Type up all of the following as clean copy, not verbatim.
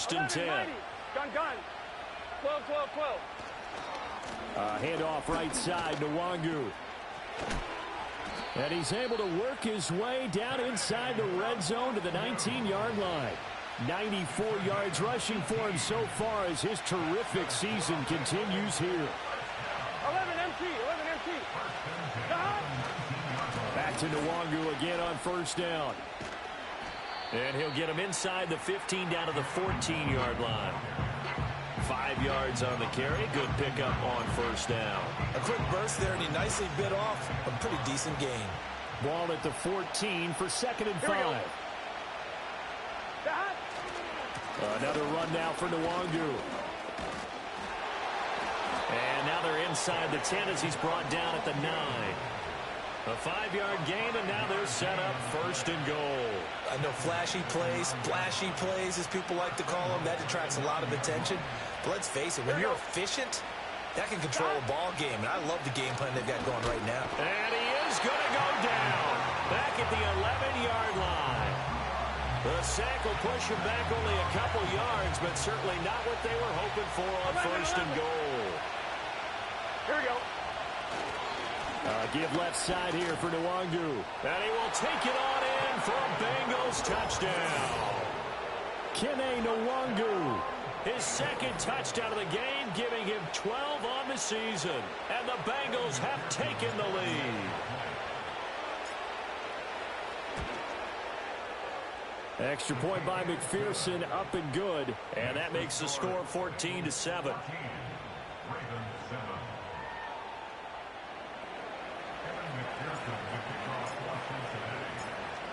first and 10. Gun. 12. Handoff right side to Wangu. And he's able to work his way down inside the red zone to the 19-yard line. 94 yards rushing for him so far as his terrific season continues here. 11 MT. Back to Nwangu again on first down. And he'll get him inside the 15 down to the 14-yard line. 5 yards on the carry. Good pickup on first down. A quick burst there, and he nicely bit off a pretty decent gain. Ball at the 14 for 2nd and 5. Another run now for Nwangu. And now they're inside the 10 as he's brought down at the 9. A 5-yard gain, and now they're set up 1st and goal. I know flashy plays, splashy plays, as people like to call them, that attracts a lot of attention. But let's face it, when you're efficient, that can control a ball game. And I love the game plan they've got going right now. And he is going to go down back at the 11-yard line. The sack will push him back only a couple yards, but certainly not what they were hoping for on 1st and goal. Here we go. Give left side here for Nwangu. And he will take it on in for a Bengals touchdown. Kene Nwangu. His 2nd touchdown of the game, giving him 12 on the season. And the Bengals have taken the lead. Extra point by McPherson, up and good. And that makes the score 14-7.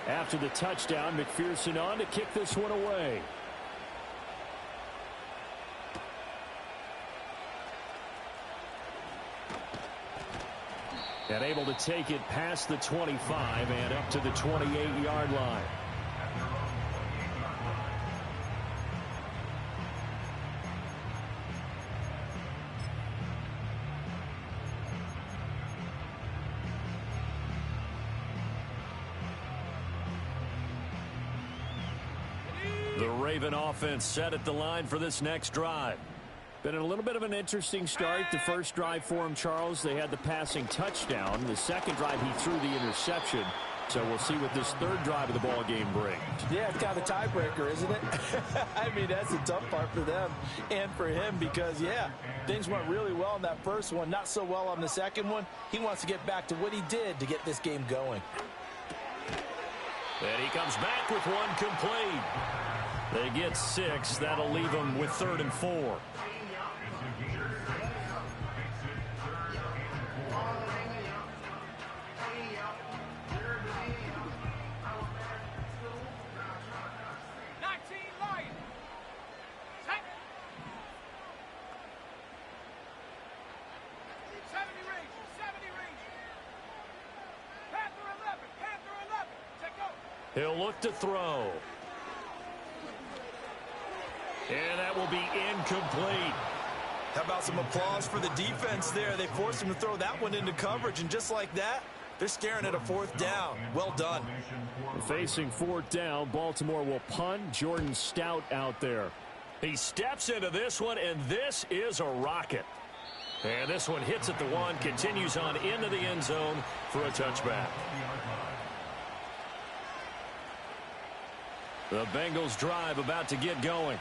After the touchdown, McPherson on to kick this one away. And able to take it past the 25 and up to the 28-yard line. The Raven offense set at the line for this next drive. Been a little bit of an interesting start. The first drive for him, Charles, they had the passing touchdown. The second drive, he threw the interception. So we'll see what this third drive of the ball game brings. Yeah, it's kind of a tiebreaker, isn't it? I mean, that's the tough part for them and for him because, yeah, things went really well in that first one, not so well on the second one. He wants to get back to what he did to get this game going. And he comes back with one complete. They get 6. That'll leave them with 3rd and 4. He'll look to throw. And that will be incomplete. How about some applause for the defense there? They forced him to throw that one into coverage, and just like that, they're staring at a 4th down. Well done. Facing 4th down, Baltimore will punt. Jordan Stout out there. He steps into this one, and this is a rocket. And this one hits at the 1, continues on into the end zone for a touchback. The Bengals drive about to get going.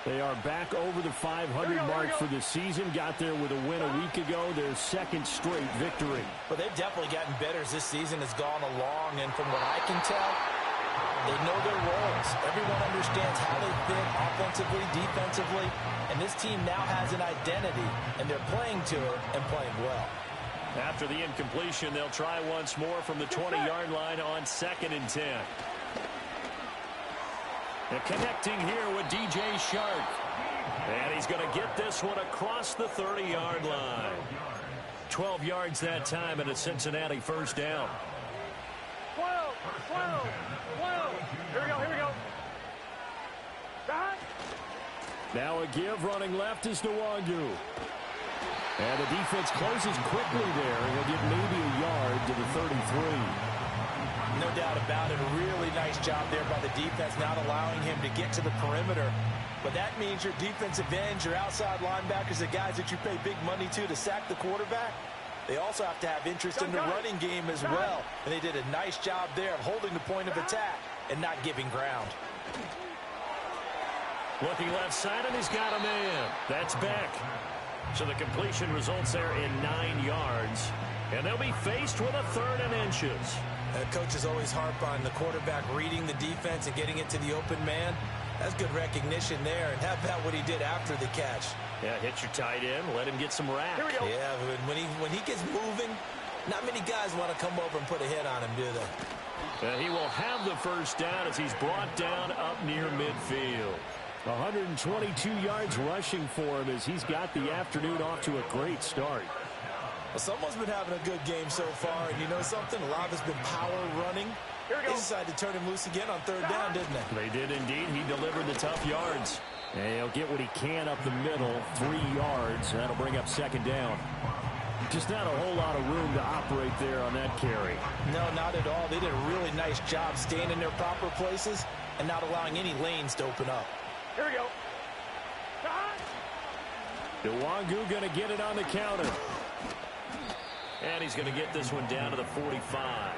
They are back over the 500 mark for the season. Got there with a win a week ago. Their 2nd straight victory. But they've definitely gotten better as this season has gone along. And from what I can tell, they know their roles. Everyone understands how they fit offensively, defensively. And this team now has an identity. And they're playing to it and playing well. After the incompletion, they'll try once more from the 20-yard line on 2nd and 10. And connecting here with DJ Shark. And he's going to get this one across the 30-yard line. 12 yards that time and a Cincinnati first down. 12. Here we go. Back. Now a give running left is Nwangu. And the defense closes quickly there. And he'll get maybe a yard to the 33. No doubt about it. A really nice job there by the defense, not allowing him to get to the perimeter. But that means your defensive ends, your outside linebackers, the guys that you pay big money to sack the quarterback, they also have to have interest in the running game as well. And they did a nice job there of holding the point of attack and not giving ground. Looking left side, and he's got a man. That's Beck. So the completion results there in 9 yards. And they'll be faced with a 3rd and inches. Coaches always harp on the quarterback reading the defense and getting it to the open man. That's good recognition there. And how about what he did after the catch? Yeah, hit your tight end, let him get some rack. Here we go. Yeah, when he gets moving, not many guys want to come over and put a hit on him, do they? He will have the first down as he's brought down up near midfield. 122 yards rushing for him as he's got the afternoon off to a great start. Well, someone's been having a good game so far, and you know something? A lot of it's been power running. Here we go. They decided to turn him loose again on 3rd down, didn't they? They did indeed. He delivered the tough yards. And he'll get what he can up the middle, 3 yards. That'll bring up 2nd down. Just not a whole lot of room to operate there on that carry. No, not at all. They did a really nice job staying in their proper places and not allowing any lanes to open up. Here we go. Nwangu going to get it on the counter. And he's going to get this one down to the 45.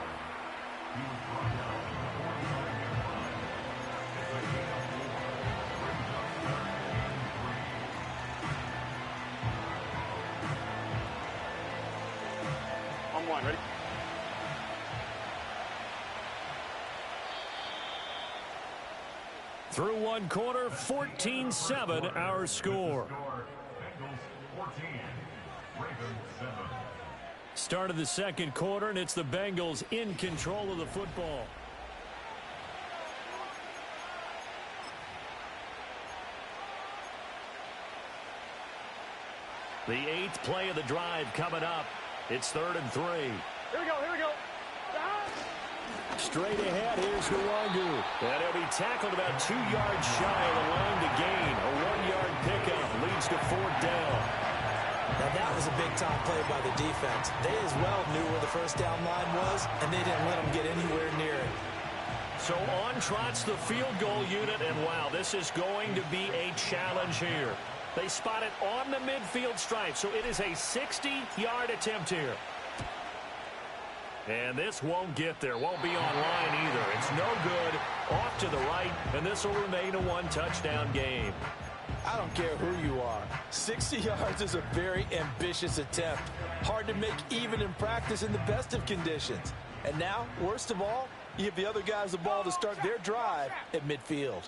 On 1, ready? Through 1 quarter, 14-7 our score. Start of the 2nd quarter, and it's the Bengals in control of the football. The 8th play of the drive coming up. It's 3rd and 3. Here we go, here we go. Straight ahead, here's Nwangu. And he'll be tackled about 2 yards shy of the line to gain. A 1-yard pickup leads to 4th down. Now, that was a big-time play by the defense. They as well knew where the 1st down line was, and they didn't let them get anywhere near it. So on trots the field goal unit, and wow, this is going to be a challenge here. They spot it on the midfield stripe, so it is a 60-yard attempt here. And this won't get there, won't be online either. It's no good, off to the right, and this will remain a 1-touchdown game. I don't care who you are. 60 yards is a very ambitious attempt. Hard to make even in practice in the best of conditions. And now, worst of all, you give the other guys the ball to start their drive at midfield.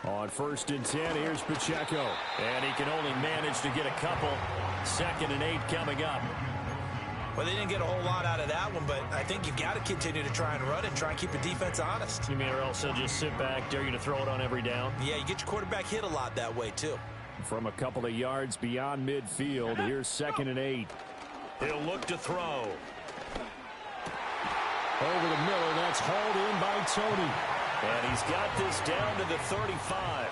On 1st and 10, here's Pacheco. And he can only manage to get a couple. 2nd and 8 coming up. Well, they didn't get a whole lot out of that one, but I think you've got to continue to try and run it, try and keep the defense honest. You mean, or else he'll just sit back, dare you to throw it on every down? Yeah, you get your quarterback hit a lot that way, too. From a couple of yards beyond midfield, here's 2nd and 8. He'll look to throw. Over the middle, that's hauled in by Tony. And he's got this down to the 35.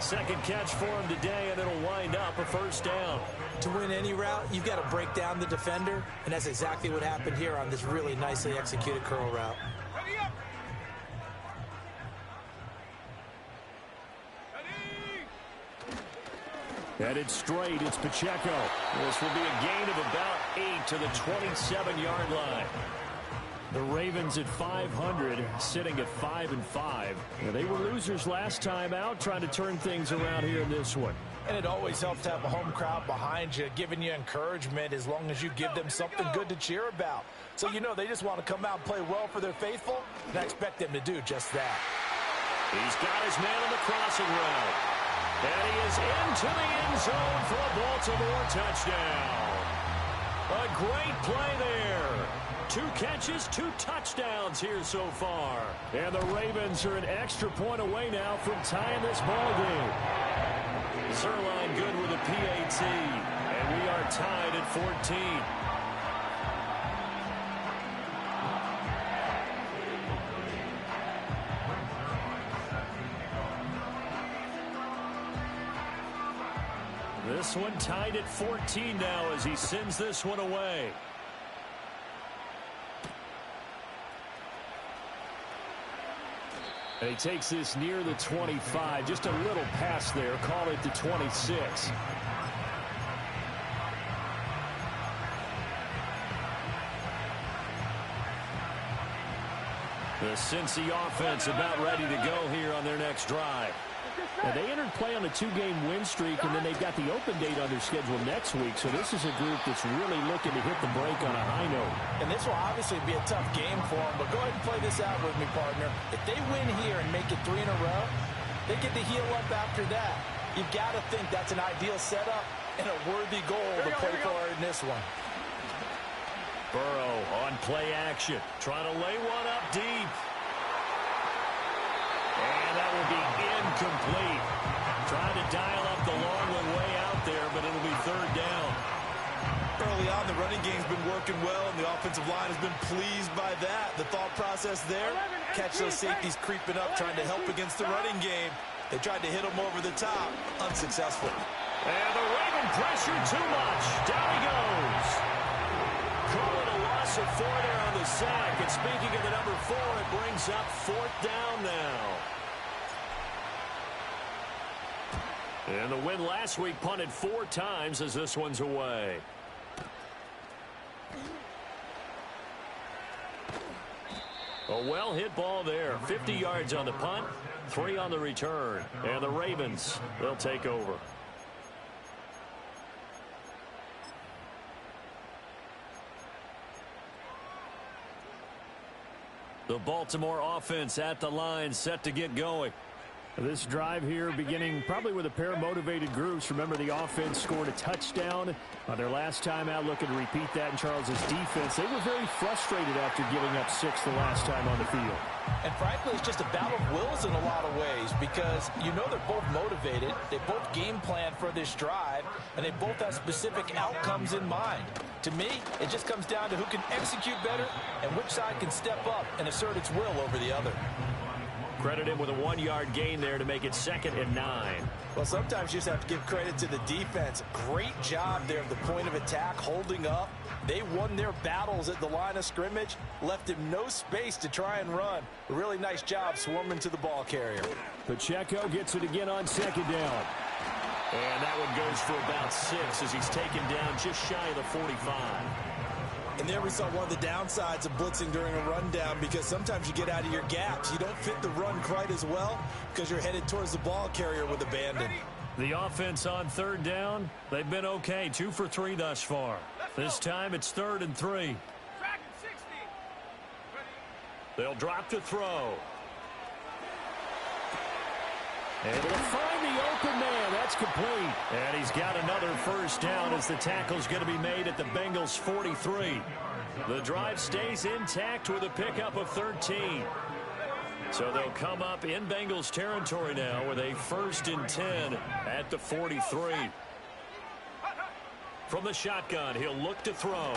2nd catch for him today, and it'll wind up a 1st down. To win any route, you've got to break down the defender, and that's exactly what happened here on this really nicely executed curl route. Headed straight, it's Pacheco. This will be a gain of about 8 to the 27-yard line. The Ravens at 500, sitting at 5-5. They were losers last time out, trying to turn things around here in this one. And it always helps to have a home crowd behind you, giving you encouragement as long as you give them something good to cheer about. So, you know, they just want to come out and play well for their faithful, and I expect them to do just that. He's got his man on the crossing route. And he is into the end zone for a Baltimore touchdown. A great play there. 2 catches, 2 touchdowns here so far. And the Ravens are an extra point away now from tying this ball game. Zerline good with a PAT. And we are tied at 14. This one tied at 14 now as he sends this one away. And he takes this near the 25. Just a little pass there. Call it the 26. The Cincy offense about ready to go here on their next drive. And they entered play on a 2-game win streak, and then they've got the open date on their schedule next week. So this is a group that's really looking to hit the break on a high note. And this will obviously be a tough game for them, but go ahead and play this out with me, partner. If they win here and make it 3 in a row, they get to heal up after that. You've got to think that's an ideal setup and a worthy goal to play for in this one. Burrow on play action, trying to lay one up deep. And that will be incomplete. Trying to dial up the long one way out there, but it'll be 3rd down. Early on, the running game's been working well, and the offensive line has been pleased by that. The thought process there, catch those safeties creeping up, trying to help against the running game. They tried to hit them over the top, unsuccessful. And the Raven pressure too much. Down he goes. Call it a loss of 4 there on the sack. And speaking of the number 4, it brings up 4th down now. And the win last week punted 4 times as this one's away. A well-hit ball there. 50 yards on the punt, 3 on the return. And the Ravens, they'll take over. The Baltimore offense at the line, set to get going. This drive here beginning probably with a pair of motivated groups. Remember, the offense scored a touchdown on their last time out, looking to repeat that in Charles's defense. They were very frustrated after giving up 6 the last time on the field. And frankly, it's just a battle of wills in a lot of ways because you know they're both motivated. They both game plan for this drive, and they both have specific outcomes in mind. To me, it just comes down to who can execute better and which side can step up and assert its will over the other. Credit him with a 1-yard gain there to make it 2nd and 9. Well, sometimes you just have to give credit to the defense. Great job there at the point of attack, holding up. They won their battles at the line of scrimmage, left him no space to try and run. A really nice job swarming to the ball carrier. Pacheco gets it again on 2nd down. And that one goes for about 6 as he's taken down just shy of the 45. And there we saw one of the downsides of blitzing during a rundown because sometimes you get out of your gaps. You don't fit the run quite as well because you're headed towards the ball carrier with abandon. The offense on 3rd down, they've been okay. 2 for 3 thus far. This time it's 3rd and 3. They'll drop to throw. Able to find the open man. That's complete. And he's got another 1st down as the tackle's going to be made at the Bengals 43. The drive stays intact with a pickup of 13. So they'll come up in Bengals territory now with a 1st and 10 at the 43. From the shotgun, he'll look to throw.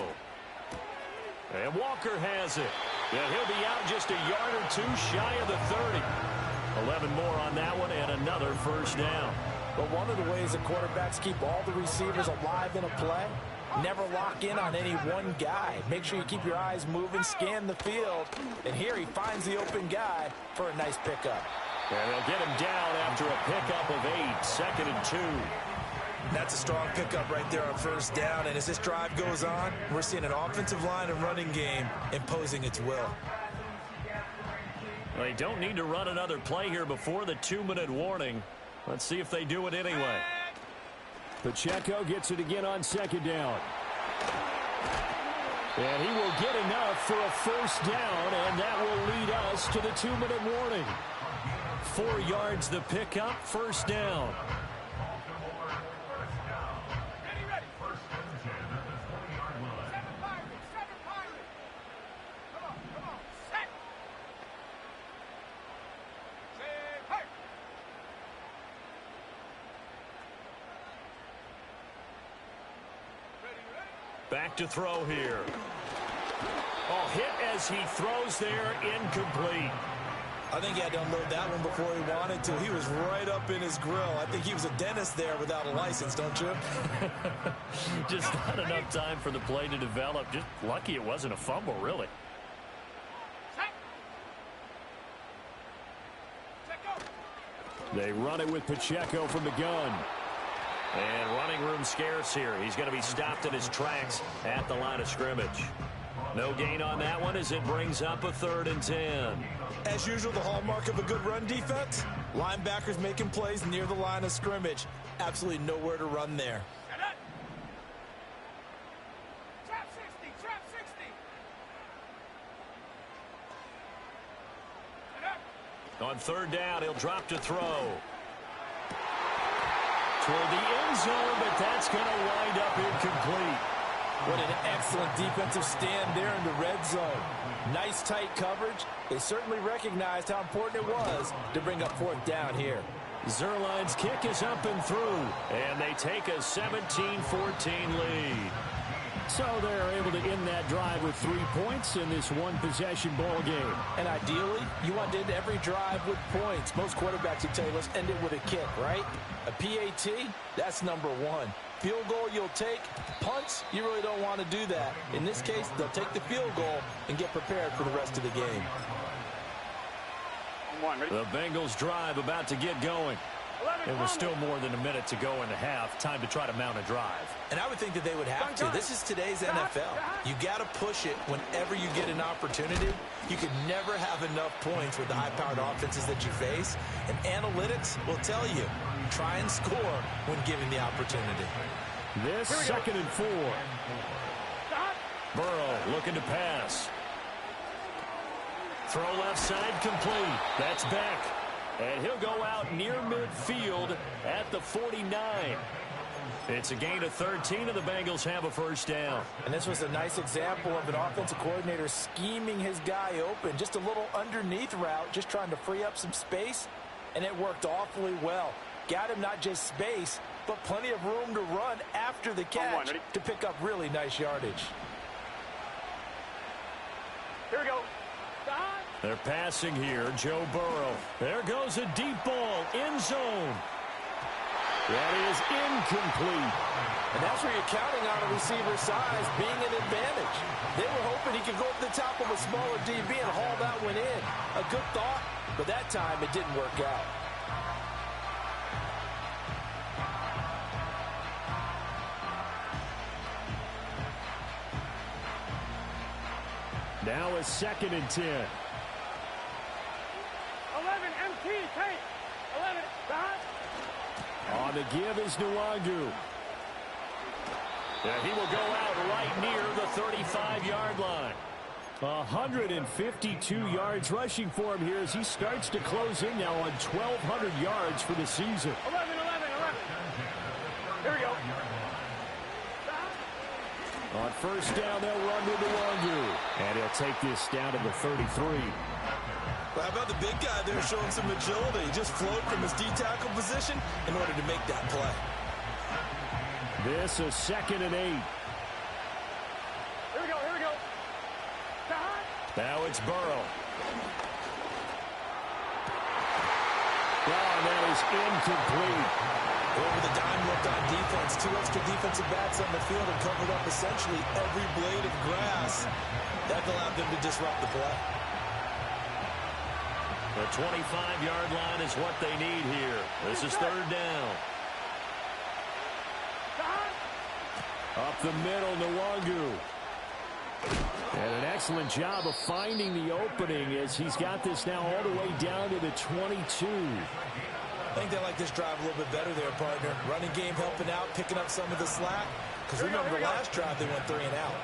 And Walker has it. And he'll be out just a yard or 2 shy of the 30. 11 more on that one and another 1st down. But one of the ways that quarterbacks keep all the receivers alive in a play, never lock in on any one guy. Make sure you keep your eyes moving, scan the field. And here he finds the open guy for a nice pickup. And they'll get him down after a pickup of 8, 2nd and 2. That's a strong pickup right there on 1st down. And as this drive goes on, we're seeing an offensive line and running game imposing its will. They don't need to run another play here before the 2-minute warning. Let's see if they do it anyway. Pacheco gets it again on 2nd down. And he will get enough for a 1st down, and that will lead us to the 2-minute warning. 4 yards the pickup, 1st down. Back to throw here. Oh, hit as he throws there, incomplete. I think he had to unload that one before he wanted to. He was right up in his grill. I think he was a dentist there without a license, don't you? Just not enough time for the play to develop. Just lucky it wasn't a fumble, really. They run it with Pacheco from the gun. And running room scarce here. He's going to be stopped in his tracks at the line of scrimmage. No gain on that one as it brings up a 3rd and 10. As usual, the hallmark of a good run defense, linebackers making plays near the line of scrimmage. Absolutely nowhere to run there. Trap 60, trap 60. On 3rd down, he'll drop to throw. Toward the end zone, but that's going to wind up incomplete. What an excellent defensive stand there in the red zone. Nice tight coverage. They certainly recognized how important it was to bring up 4th down here. Zerline's kick is up and through, and they take a 17-14 lead. So they're able to end that drive with 3 points in this one-possession ball game. And ideally, you want to end every drive with points. Most quarterbacks would tell you, let's end it with a kick, right? A PAT, that's number 1. Field goal you'll take. Punts, you really don't want to do that. In this case, they'll take the field goal and get prepared for the rest of the game. The Bengals drive about to get going. It was still more than a minute to go in the half. Time to try to mount a drive. And I would think that they would have to. This is today's NFL. You got to push it whenever you get an opportunity. You can never have enough points with the high-powered offenses that you face. And analytics will tell you, try and score when given the opportunity. This 2nd and 4. Burrow looking to pass. Throw left side complete. That's Beck. And he'll go out near midfield at the 49. It's a gain of 13, and the Bengals have a 1st down. And this was a nice example of an offensive coordinator scheming his guy open. Just a little underneath route, just trying to free up some space, and it worked awfully well. Got him not just space, but plenty of room to run after the catch to pick up really nice yardage. Here we go. They're passing here. Joe Burrow. There goes a deep ball. End zone. That is incomplete. And that's where you're counting on a receiver's size being an advantage. They were hoping he could go over the top of a smaller DB and haul that one in. A good thought, but that time it didn't work out. Now a 2nd and 10. 11 MT, Kate. 11, On the give is Nwangu. And he will go out right near the 35-yard line. 152 yards rushing for him here as he starts to close in now on 1,200 yards for the season. 11. Here we go. On 1st down, they'll run to Nwangu. And he'll take this down to the 33. Well, how about the big guy there showing some agility? He just floated from his D-tackle position in order to make that play. This is 2nd and 8. Here we go. Now it's Burrow. Oh, that is incomplete. Over the dime look on defense. 2 extra defensive backs on the field and covered up essentially every blade of grass. That allowed them to disrupt the play. The 25-yard line is what they need here. This is 3rd down. Up the middle, Nwangu. And an excellent job of finding the opening as he's got this now all the way down to the 22. I think they like this drive a little bit better there, partner. Running game helping out, picking up some of the slack. Because remember the last drive, they went 3 and out.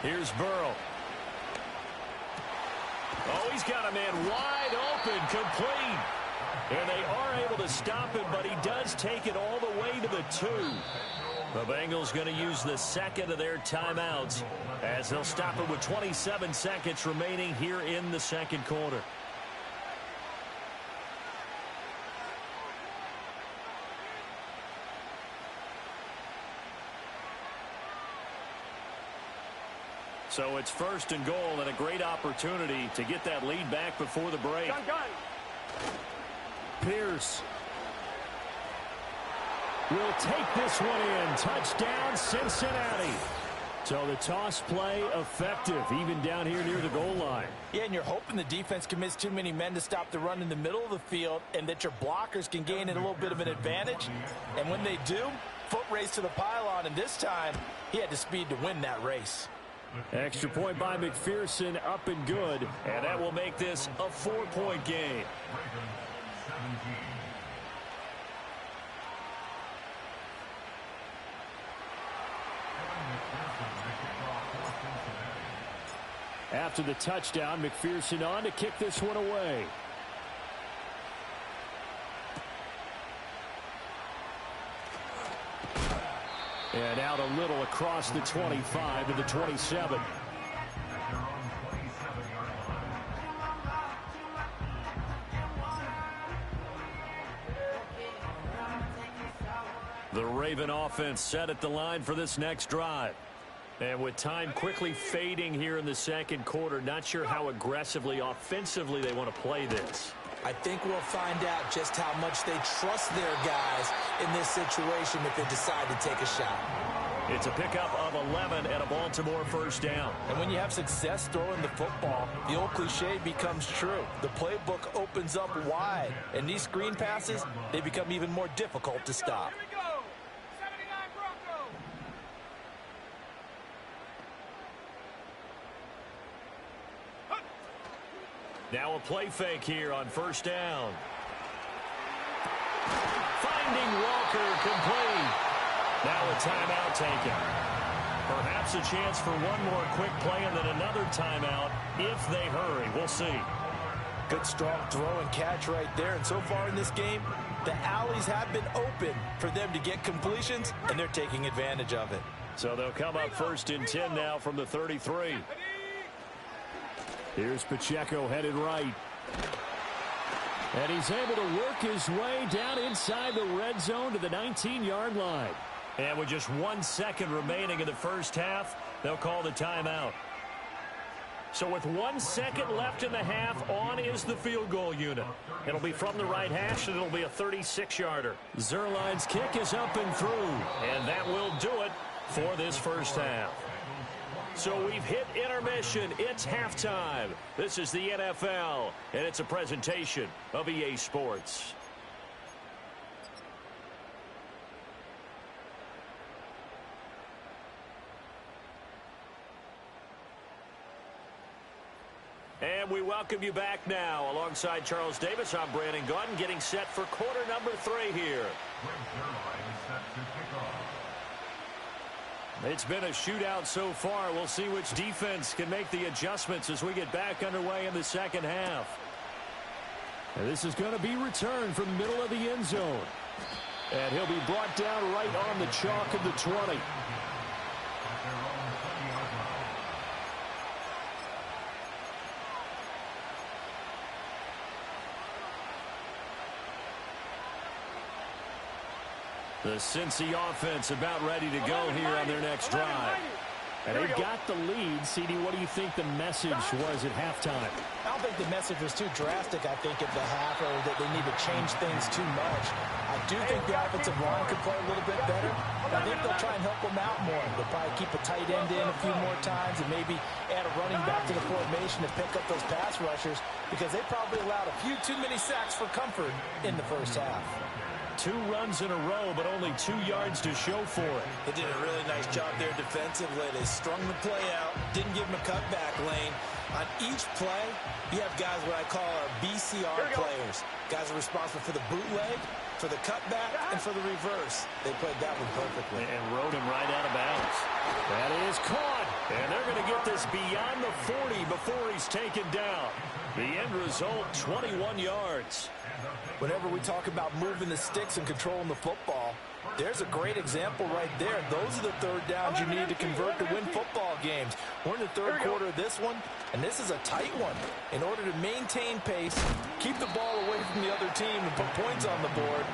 Here's Burrow. Oh, he's got a man wide open, complete. And they are able to stop him, but he does take it all the way to the 2. The Bengals going to use the 2nd of their timeouts as they'll stop it with 27 seconds remaining here in the 2nd quarter. So it's 1st and goal and a great opportunity to get that lead back before the break. Gun. Pierce will take this one in. Touchdown, Cincinnati. So the toss play effective, even down here near the goal line. Yeah, and you're hoping the defense commits too many men to stop the run in the middle of the field and that your blockers can gain a little bit of an advantage. And when they do, foot race to the pylon, and this time he had the speed to win that race. Extra point by McPherson, up and good, and that will make this a 4-point game. After the touchdown, McPherson on to kick this one away. And out a little across the 25 to the 27. The Raven offense set at the line for this next drive. And with time quickly fading here in the second quarter, not sure how aggressively, offensively they want to play this. I think we'll find out just how much they trust their guys in this situation if they decide to take a shot. It's a pickup of 11 and a Baltimore first down. And when you have success throwing the football, the old cliche becomes true. The playbook opens up wide, and these screen passes, they become even more difficult to stop. Now a play fake here on first down. Finding Walker complete. Now a timeout taken. Perhaps a chance for one more quick play and then another timeout if they hurry. We'll see. Good strong throw and catch right there. And so far in this game, the alleys have been open for them to get completions, and they're taking advantage of it. So they'll come up first and 10 now from the 33. Here's Pacheco headed right. And he's able to work his way down inside the red zone to the 19-yard line. And with just 1 second remaining in the first half, they'll call the timeout. So with 1 second left in the half, on is the field goal unit. It'll be from the right hash, and it'll be a 36-yarder. Zerline's kick is up and through, and that will do it for this first half. So we've hit intermission. It's halftime. This is the NFL, and it's a presentation of EA Sports. And we welcome you back now. Alongside Charles Davis, I'm Brandon Gaudin, getting set for quarter number 3 here. It's been a shootout so far. We'll see which defense can make the adjustments as we get back underway in the second half. And this is going to be returned from the middle of the end zone. And he'll be brought down right on the chalk of the 20. The Cincy offense about ready to go here on their next drive. And they've got the lead. CD, what do you think the message was at halftime? I don't think the message was too drastic, I think, at the half, or that they need to change things too much. I do think the offensive line could play a little bit better. I think they'll try and help them out more. They'll probably keep a tight end in a few more times and maybe add a running back to the formation to pick up those pass rushers, because they probably allowed a few too many sacks for comfort in the first half. 2 runs in a row, but only 2 yards to show for it. They did a really nice job there defensively. They strung the play out, didn't give them a cutback lane. On each play, you have guys what I call our BCR players. Guys are responsible for the bootleg, for the cutback, and for the reverse. They played that one perfectly. And rode him right out of bounds. That is caught. And they're going to get this beyond the 40 before he's taken down. The end result, 21 yards. Whenever we talk about moving the sticks and controlling the football, there's a great example right there. Those are the third downs you need to convert to win football games. We're in the third quarter of this one, and this is a tight one. In order to maintain pace, keep the ball away from the other team, and put points on the board,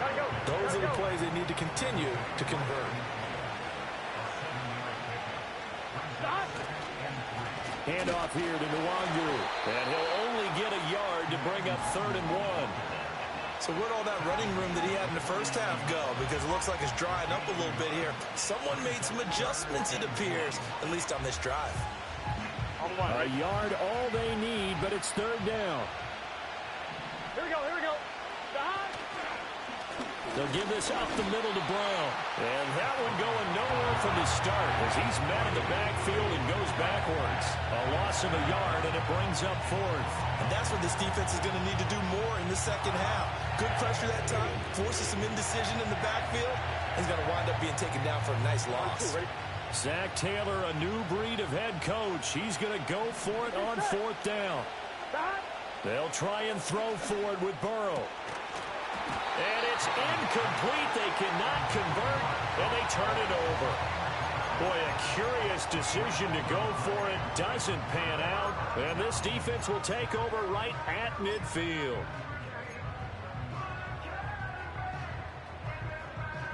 those are the plays they need to continue to convert. Handoff here to Nwangu. And he'll only get a yard to bring up 3rd and 1. So where'd all that running room that he had in the first half go? Because it looks like it's drying up a little bit here. Someone made some adjustments, it appears, at least on this drive. A yard, all they need, but it's third down. Here we go, here we go. They'll give this up the middle to Brown. And that one going nowhere from the start as he's met in the backfield and goes backwards. A loss of a yard, and it brings up fourth. And that's what this defense is going to need to do more in the second half. Good pressure that time, forces some indecision in the backfield. He's going to wind up being taken down for a nice loss. Zach Taylor, a new breed of head coach. He's going to go for it on fourth down. They'll try and throw for it with Burrow. And it's incomplete. They cannot convert, and they turn it over. Boy, a curious decision to go for it. Doesn't pan out, and this defense will take over right at midfield.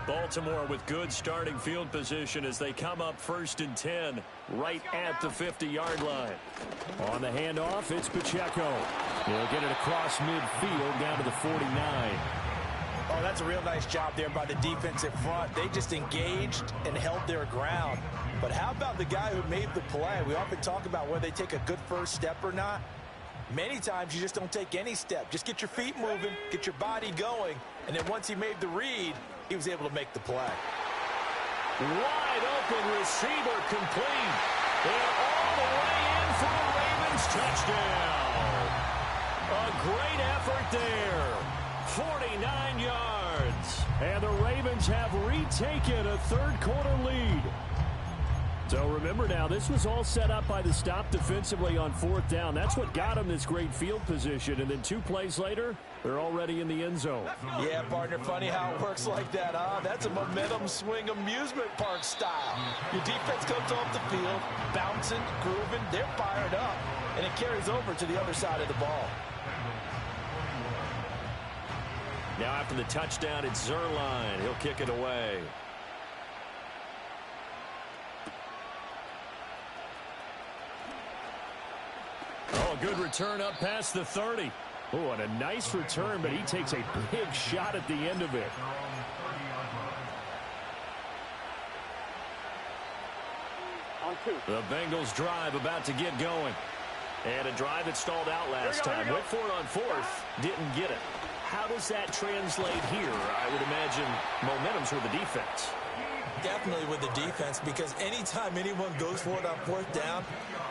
Baltimore with good starting field position as they come up 1st and 10 right at the 50-yard line. On the handoff, it's Pacheco. He'll get it across midfield down to the 49. Oh, that's a real nice job there by the defensive front. They just engaged and held their ground. But how about the guy who made the play? We often talk about whether they take a good first step or not. Many times you just don't take any step. Just get your feet moving, get your body going, and then once he made the read, he was able to make the play. Wide open receiver complete. And all the way in for a Ravens touchdown. A great effort there. 49 yards. And the Ravens have retaken a third-quarter lead. So remember now, this was all set up by the stop defensively on fourth down. That's what got them this great field position. And then 2 plays later, they're already in the end zone. Yeah, partner, funny how it works like that, huh? That's a momentum swing amusement park style. Your defense comes off the field, bouncing, grooving, they're fired up. And it carries over to the other side of the ball. Now after the touchdown, it's Zerline. He'll kick it away. Oh, a good return up past the 30. Oh, and a nice return, but he takes a big shot at the end of it. On 2. The Bengals drive about to get going. And a drive that stalled out last time. Went for it on fourth. Didn't get it. How does that translate here? I would imagine momentum's with the defense. Definitely with the defense, because anytime anyone goes for it on fourth down,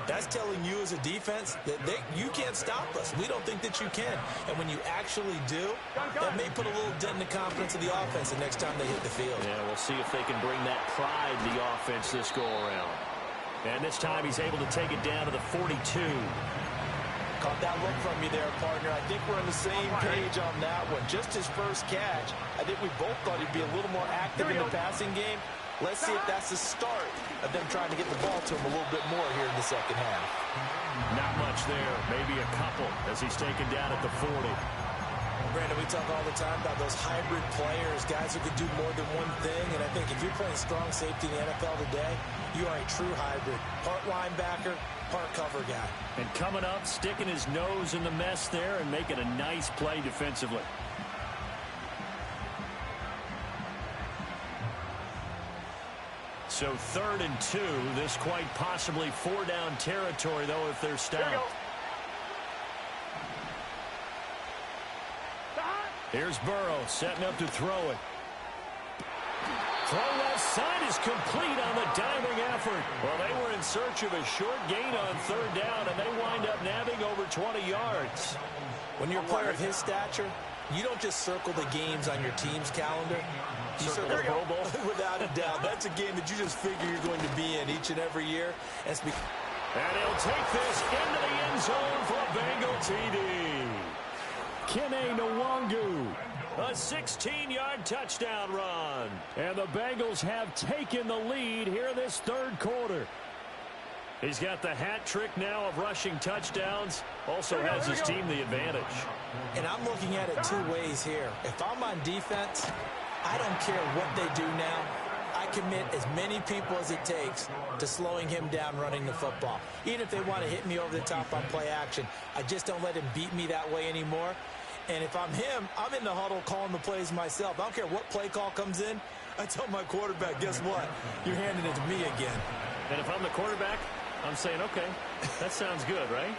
that's telling you as a defense that you can't stop us. We don't think that you can. And when you actually do, that may put a little dent in the confidence of the offense the next time they hit the field. Yeah, we'll see if they can bring that pride to the offense this go-around. And this time he's able to take it down to the 42. Caught that look from you there, partner. I think we're on the same page on that one. Just his first catch. I think we both thought he'd be a little more active in the passing game. Let's see if that's the start of them trying to get the ball to him a little bit more here in the second half. Not much there. Maybe a couple as he's taken down at the 40. Brandon, we talk all the time about those hybrid players, guys who can do more than one thing. And I think if you're playing strong safety in the NFL today, you are a true hybrid. Part linebacker, part cover guy. And coming up, sticking his nose in the mess there and making a nice play defensively. So 3rd and 2. This quite possibly 4-down territory, though, if they're stopped. Here's Burrow setting up to throw it. Throw left side is complete on the diving effort. Well, they were in search of a short gain on 3rd down, and they wind up nabbing over 20 yards. When you're a player of his stature, you don't just circle the games on your team's calendar. You circle the Pro Bowl. Without a doubt. That's a game that you just figure you're going to be in each and every year. And he'll take this into the end zone for a Bengal TD. Kene Nwangu, a 16-yard touchdown run. And the Bengals have taken the lead here in this 3rd quarter. He's got the hat trick now of rushing touchdowns. Also has his team the advantage. And I'm looking at it 2 ways here. If I'm on defense, I don't care what they do now. I commit as many people as it takes to slowing him down running the football. Even if they want to hit me over the top on play action, I just don't let him beat me that way anymore. And if I'm him, I'm in the huddle calling the plays myself. I don't care what play call comes in. I tell my quarterback, guess what? You're handing it to me again. And if I'm the quarterback, I'm saying, okay, that sounds good, right?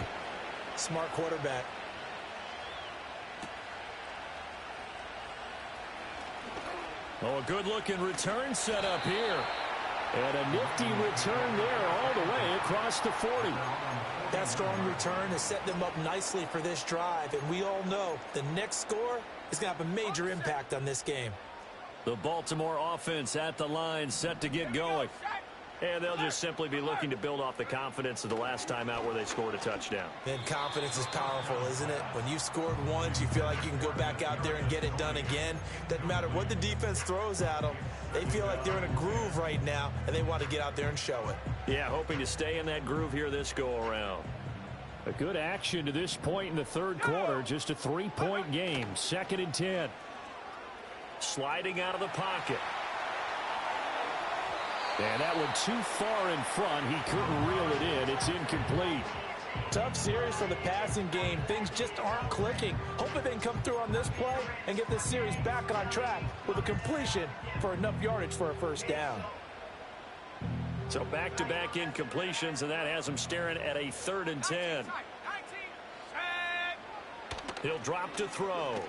Smart quarterback. Oh, a good-looking return set up here. And a nifty return there all the way across the 40. That strong return has set them up nicely for this drive, and we all know the next score is going to have a major impact on this game. The Baltimore offense at the line, set to get going. And they'll just simply be looking to build off the confidence of the last time out where they scored a touchdown. And confidence is powerful, isn't it? When you've scored once, you feel like you can go back out there and get it done again. Doesn't matter what the defense throws at them. They feel like they're in a groove right now, and they want to get out there and show it. Yeah, hoping to stay in that groove here this go-around. A good action to this point in the third quarter. Just a 3-point game. 2nd and 10. Sliding out of the pocket. And that one too far in front. He couldn't reel it in. It's incomplete. Tough series for the passing game. Things just aren't clicking. Hoping they can come through on this play and get this series back on track with a completion for enough yardage for a first down. So back-to-back incompletions, and that has him staring at a 3rd and 10. He'll drop to throw.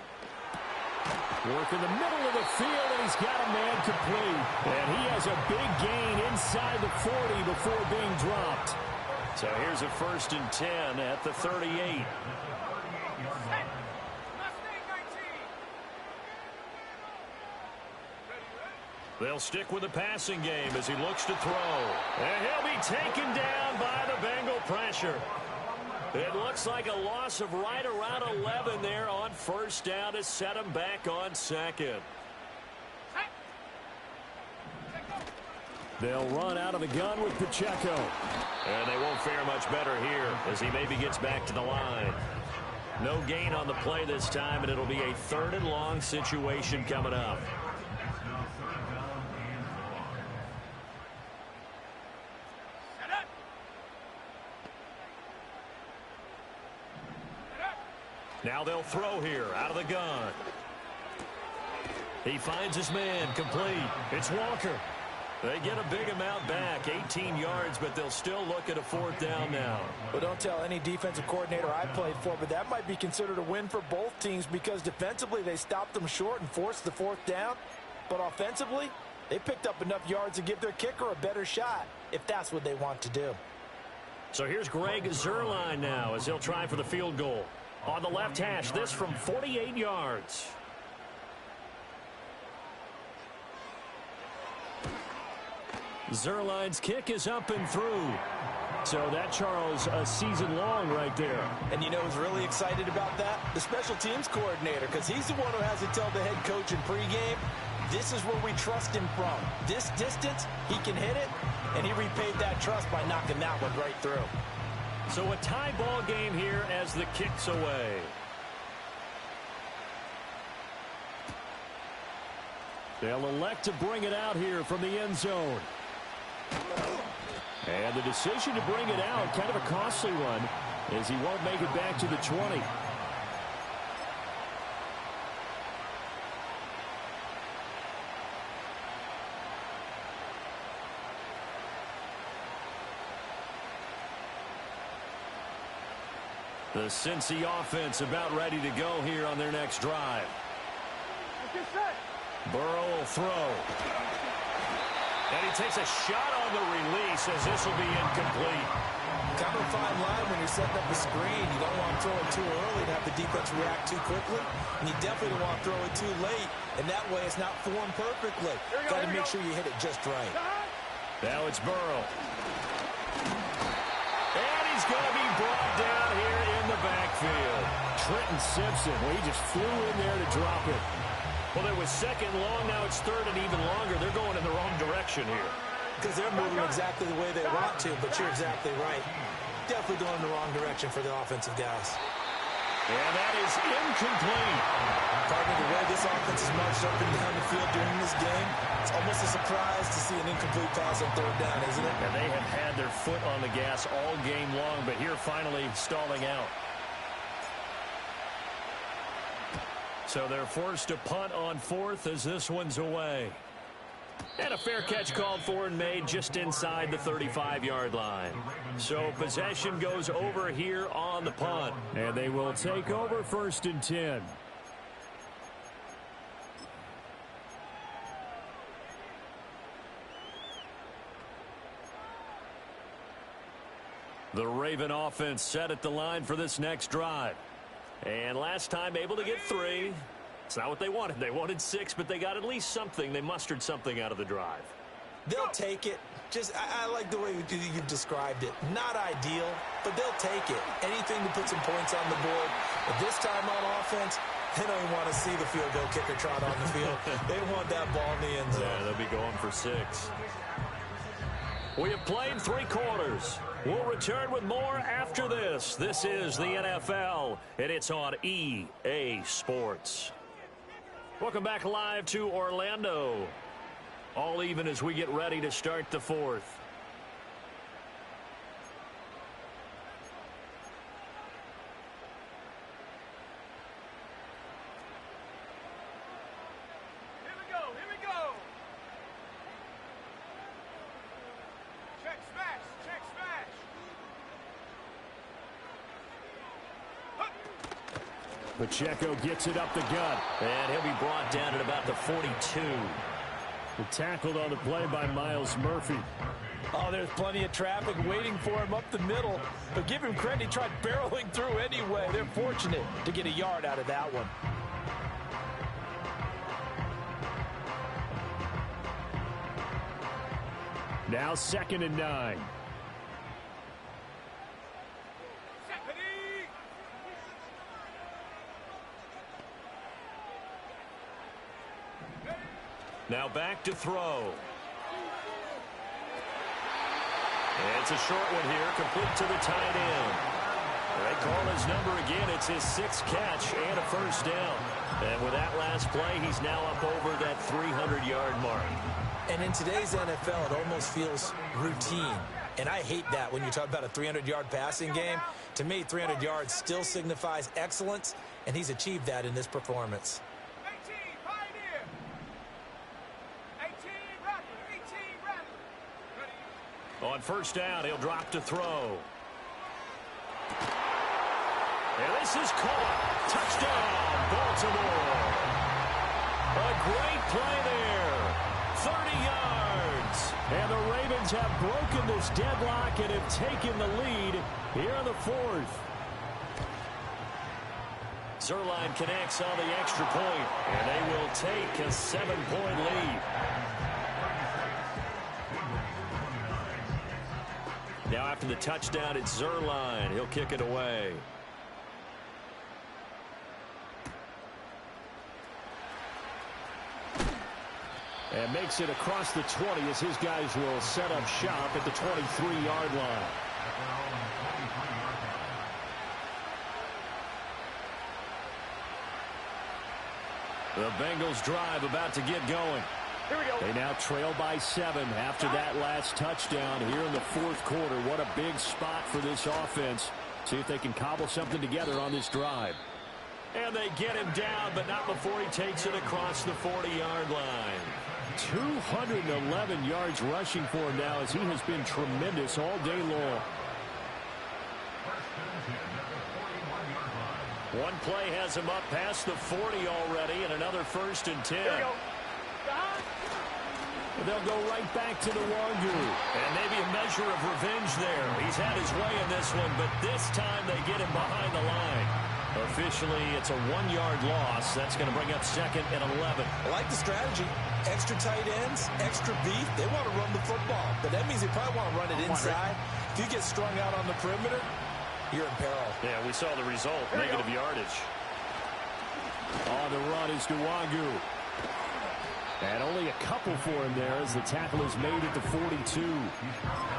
Work in the middle of the field, and he's got a man complete. And he has a big gain inside the 40 before being dropped. So here's a 1st and 10 at the 38. They'll stick with the passing game as he looks to throw. And he'll be taken down by the Bengal pressure. It looks like a loss of right around 11 there on 1st down to set him back on 2nd. They'll run out of the gun with Pacheco. And they won't fare much better here as he maybe gets back to the line. No gain on the play this time, and it'll be a 3rd and long situation coming up. Now they'll throw here out of the gun. He finds his man complete. It's Walker. They get a big amount back, 18 yards, but they'll still look at a 4th down now. Well, don't tell any defensive coordinator I played for, but that might be considered a win for both teams because defensively they stopped them short and forced the 4th down. But offensively, they picked up enough yards to give their kicker a better shot if that's what they want to do. So here's Greg Zuerlein now as he'll try for the field goal. On the left hash, this from 48 yards. Zuerlein's kick is up and through. So that, Charles, a season long right there. And you know who's really excited about that? The special teams coordinator, because he's the one who has to tell the head coach in pregame, this is where we trust him from. This distance, he can hit it, and he repaid that trust by knocking that one right through. So a tie ball game here as the kick's away. They'll elect to bring it out here from the end zone. And the decision to bring it out, kind of a costly one, as he won't make it back to the 20. The Cincy offense about ready to go here on their next drive. Burrow will throw. And he takes a shot on the release as this will be incomplete. Kind of a fine line when you're setting up the screen. You don't want to throw it too early and have the defense react too quickly. And you definitely don't want to throw it too late. And that way it's not formed perfectly. Got to make sure you hit it just right. Now it's Burrow. And he's going to be brought down here in the backfield. Trenton Simpson, well, he just flew in there to drop it. Well, it was 2nd long. Now it's 3rd and even longer. They're going in the wrong direction here. Because they're moving exactly the way they want to, but you're exactly right. Definitely going in the wrong direction for the offensive guys. And that is incomplete. Partner, the way this offense is marched up and down the field during this game, it's almost a surprise to see an incomplete pass on 3rd down, isn't it? And they have had their foot on the gas all game long, but here finally stalling out. So they're forced to punt on fourth as this one's away. And a fair catch called for and made just inside the 35-yard line. So possession goes over here on the punt. And they will take over 1st and 10. The Raven offense set at the line for this next drive. And last time able to get 3. It's not what they wanted. They wanted 6, but they got at least something. They mustered something out of the drive. They'll take it. I like the way you described it. Not ideal, but they'll take it. Anything to put some points on the board. But this time on offense, they don't even want to see the field goal kicker trot on the field. They want that ball in the end zone. Yeah, they'll be going for 6. We have played 3 quarters. We'll return with more after this. This is the NFL, and it's on EA Sports. Welcome back live to Orlando. All even as we get ready to start the 4th. Pacheco gets it up the gut. And he'll be brought down at about the 42. Tackled on the play by Myles Murphy. Oh, there's plenty of traffic waiting for him up the middle. But give him credit, he tried barreling through anyway. They're fortunate to get a yard out of that one. Now 2nd and 9. Now back to throw. It's a short one here, complete to the tight end. They call his number again. It's his 6th catch and a 1st down. And with that last play, he's now up over that 300-yard mark. And in today's NFL, it almost feels routine. And I hate that when you talk about a 300-yard passing game. To me, 300 yards still signifies excellence, and he's achieved that in this performance. On 1st down, he'll drop to throw. And this is caught. Touchdown, Baltimore. A great play there. 30 yards. And the Ravens have broken this deadlock and have taken the lead here in the 4th. Zerline connects on the extra point, and they will take a 7-point lead. Now after the touchdown, it's Zerline. He'll kick it away. And makes it across the 20 as his guys will set up shop at the 23-yard line. The Bengals drive about to get going. Here we go. They now trail by 7 after that last touchdown here in the 4th quarter. What a big spot for this offense. See if they can cobble something together on this drive. And they get him down, but not before he takes it across the 40-yard line. 211 yards rushing for him now as he has been tremendous all day long. One play has him up past the 40 already, and another 1st and 10. Here we go. They'll go right back to the Nwangwu. And maybe a measure of revenge there. He's had his way in this one, but this time they get him behind the line. Officially, it's a 1-yard loss. That's going to bring up 2nd and 11. I like the strategy. Extra tight ends, extra beef. They want to run the football, but that means they probably want to run it inside. If you get strung out on the perimeter, you're in peril. Yeah, we saw the result. Negative yardage. On the run is Nwangwu. And only a couple for him there as the tackle is made at the 42.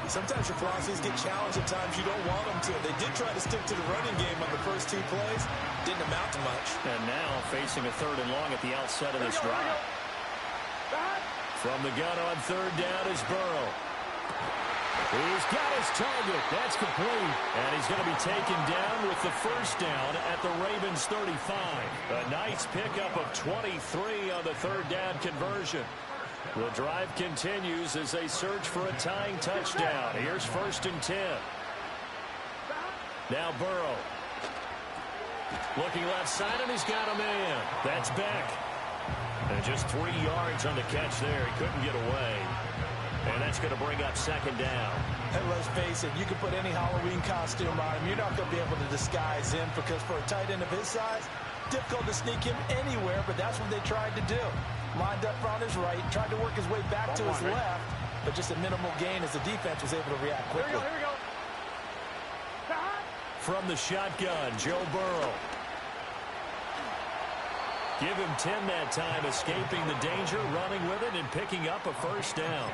Sometimes your philosophies get challenged at times you don't want them to. They did try to stick to the running game on the first 2 plays. Didn't amount to much. And now facing a 3rd and long at the outset of this drive. From the gun on 3rd down is Burrow. He's got his target. That's complete. And he's going to be taken down with the first down at the Ravens 35. A nice pickup of 23 on the third down conversion. The drive continues as they search for a tying touchdown. Here's 1st and 10. Now Burrow. Looking left side, and he's got a man. That's Beck. And just 3 yards on the catch there. He couldn't get away. And that's going to bring up 2nd down. And let's face it, you can put any Halloween costume on him. You're not going to be able to disguise him because for a tight end of his size, difficult to sneak him anywhere, but that's what they tried to do. Lined up on his right, tried to work his way back to his left, but just a minimal gain as the defense was able to react quickly. Here we go. From the shotgun, Joe Burrow. Give him 10 that time, escaping the danger, running with it, and picking up a first down.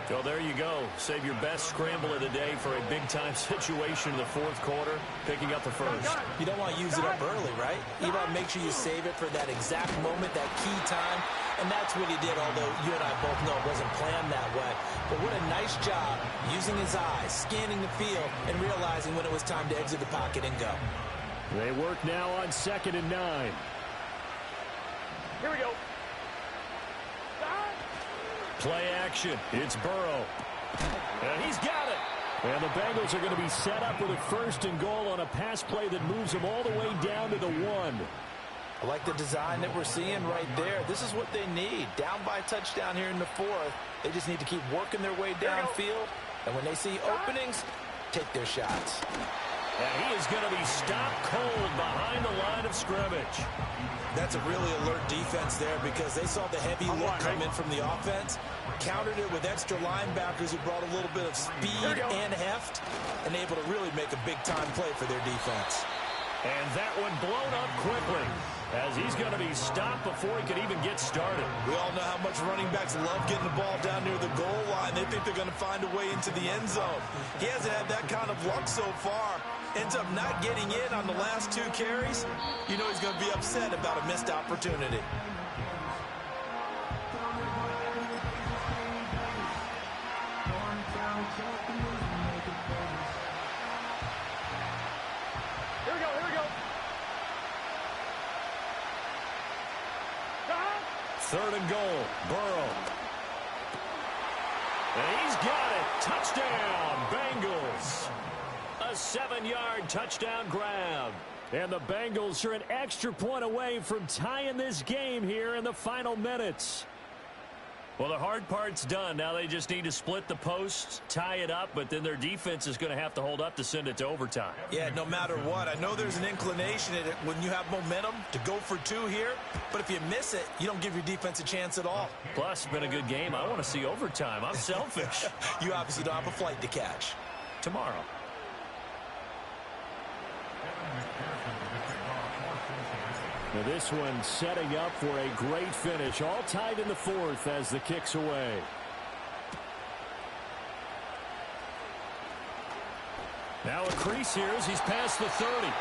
So there you go. Save your best scramble of the day for a big-time situation in the 4th quarter, picking up the first. You don't want to use it up early, right? You want to make sure you save it for that exact moment, that key time, and that's what he did, although you and I both know it wasn't planned that way. But what a nice job using his eyes, scanning the field, and realizing when it was time to exit the pocket and go. They work now on 2nd and 9. Here we go. Play action. It's Burrow. And he's got it. And the Bengals are going to be set up with a 1st and goal on a pass play that moves them all the way down to the 1. I like the design that we're seeing right there. This is what they need. Down by touchdown here in the 4th. They just need to keep working their way downfield. And when they see openings, take their shots. And he is going to be stopped cold behind the line of scrimmage. That's a really alert defense there because they saw the heavy look come in from the offense, countered it with extra linebackers who brought a little bit of speed and heft, and able to really make a big-time play for their defense. And that one blown up quickly as he's going to be stopped before he could even get started. We all know how much running backs love getting the ball down near the goal line. They think they're going to find a way into the end zone. He hasn't had that kind of luck so far. Ends up not getting in on the last 2 carries. You know he's going to be upset about a missed opportunity. Here we go. 3rd and goal. Burrow. And he's got it. Touchdown, Bengals. A 7-yard touchdown grab. And the Bengals are an extra point away from tying this game here in the final minutes. Well, the hard part's done. Now they just need to split the posts, tie it up, but then their defense is going to have to hold up to send it to overtime. Yeah, no matter what. I know there's an inclination in it when you have momentum to go for 2 here, but if you miss it, you don't give your defense a chance at all. Plus, it's been a good game. I want to see overtime. I'm selfish. You obviously don't have a flight to catch. Tomorrow. Now this one setting up for a great finish. All tied in the 4th as the kick's away. Now a crease here as he's past the 30.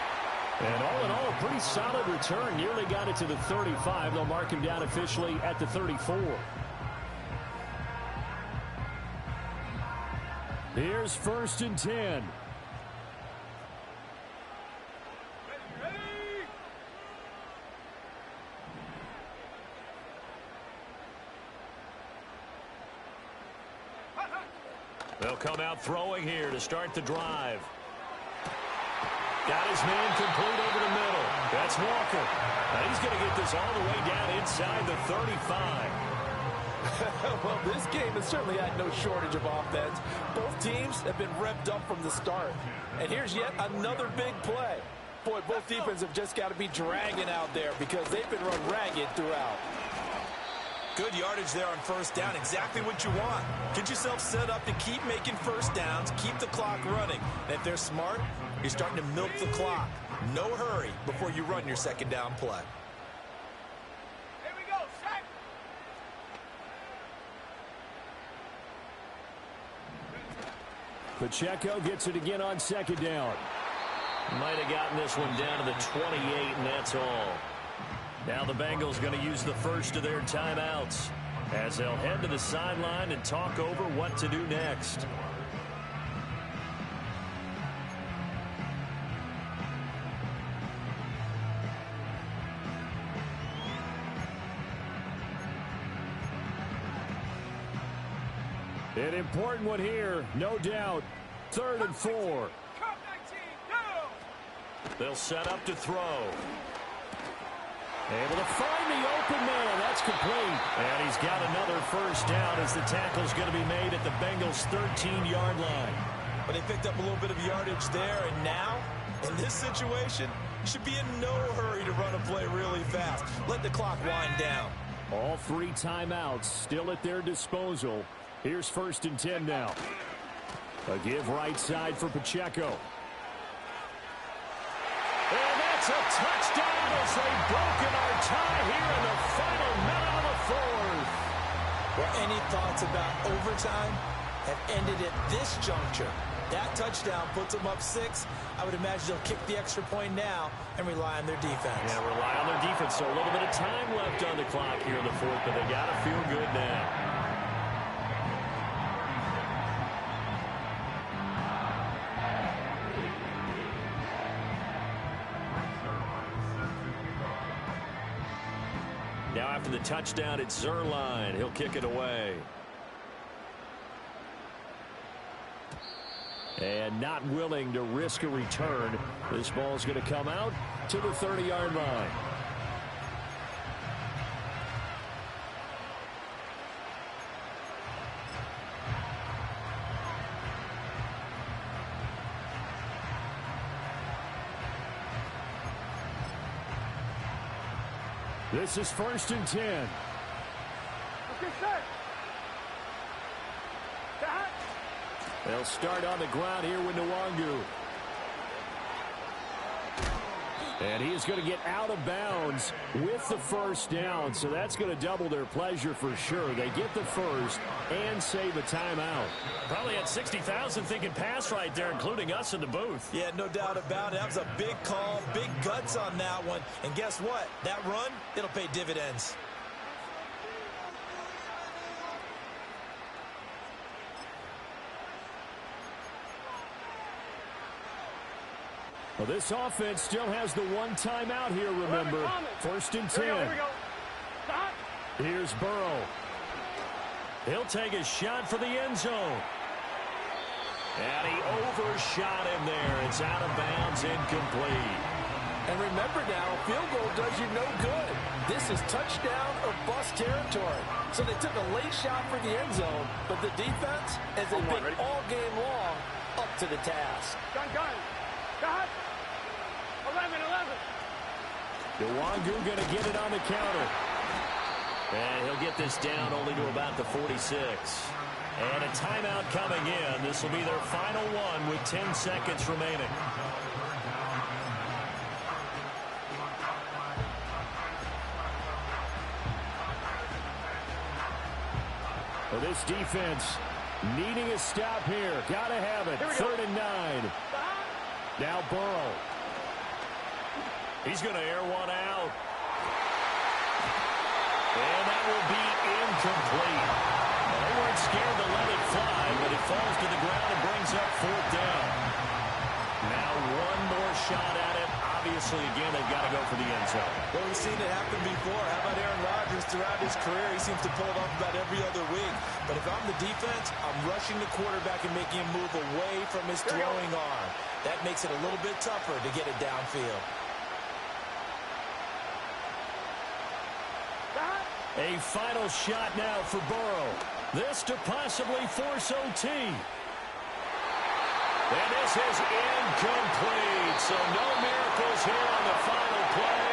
And all in all, a pretty solid return. Nearly got it to the 35. They'll mark him down officially at the 34. Here's 1st and 10. They'll come out throwing here to start the drive. Got his man complete over the middle. That's Walker. Now he's going to get this all the way down inside the 35. Well, this game has certainly had no shortage of offense. Both teams have been revved up from the start. And here's yet another big play. Boy, both defenses have just got to be dragging out there because they've been run ragged throughout. Good yardage there on 1st down. Exactly what you want. Get yourself set up to keep making 1st downs, keep the clock running. And if they're smart, you're starting to milk the clock. No hurry before you run your 2nd down play. Here we go. Set. Pacheco gets it again on 2nd down. Might have gotten this one down to the 28, and that's all. Now the Bengals going to use the first of their timeouts as they'll head to the sideline and talk over what to do next. An important one here, no doubt. 3rd and 4. Come 19, go! They'll set up to throw. Able to find the open man. That's complete. And he's got another first down as the tackle's going to be made at the Bengals' 13-yard line. But they picked up a little bit of yardage there, and now, in this situation, should be in no hurry to run a play really fast. Let the clock wind down. All 3 timeouts still at their disposal. Here's 1st and 10 now. A give right side for Pacheco. And that's a touchdown as they've broken our tie here in the final minute of the 4th. Well, any thoughts about overtime have ended at this juncture. That touchdown puts them up 6. I would imagine they'll kick the extra point now and rely on their defense. Yeah, rely on their defense. So a little bit of time left on the clock here in the 4th, but they got to feel good now. Now after the touchdown, it's Zerline. He'll kick it away. And not willing to risk a return. This ball's going to come out to the 30-yard line. This is 1st and 10. Okay, set. Stop. They'll start on the ground here with Nwangu. And he's going to get out of bounds with the first down. So that's going to double their pleasure for sure. They get the first and save a timeout. Probably had 60,000 thinking pass right there, including us in the booth. Yeah, no doubt about it. That was a big call, big guts on that one. And guess what? That run, it'll pay dividends. Well, this offense still has the 1 timeout here, remember. 1st and 10. Here we go. Stop. Here's Burrow. He'll take a shot for the end zone. And he overshot him there. It's out of bounds, incomplete. And remember now, a field goal does you no good. This is touchdown or bust territory. So they took a late shot for the end zone, but the defense, as they've been all game long, up to the task. Gun. Stop. 11. Nwangu going to get it on the counter. And he'll get this down only to about the 46. And a timeout coming in. This will be their final one with 10 seconds remaining. Well, this defense needing a stop here. Got to have it. 3rd and 9. Now Burrow. He's going to air one out. And that will be incomplete. Well, they weren't scared to let it fly, but it falls to the ground and brings up 4th down. Now 1 more shot at it. Obviously, again, they've got to go for the end zone. Well, we've seen it happen before. How about Aaron Rodgers throughout his career? He seems to pull it off about every other week. But if I'm the defense, I'm rushing the quarterback and making him move away from his throwing arm. That makes it a little bit tougher to get it downfield. A final shot now for Burrow. This to possibly force OT. And this is incomplete. So no miracles here on the final play.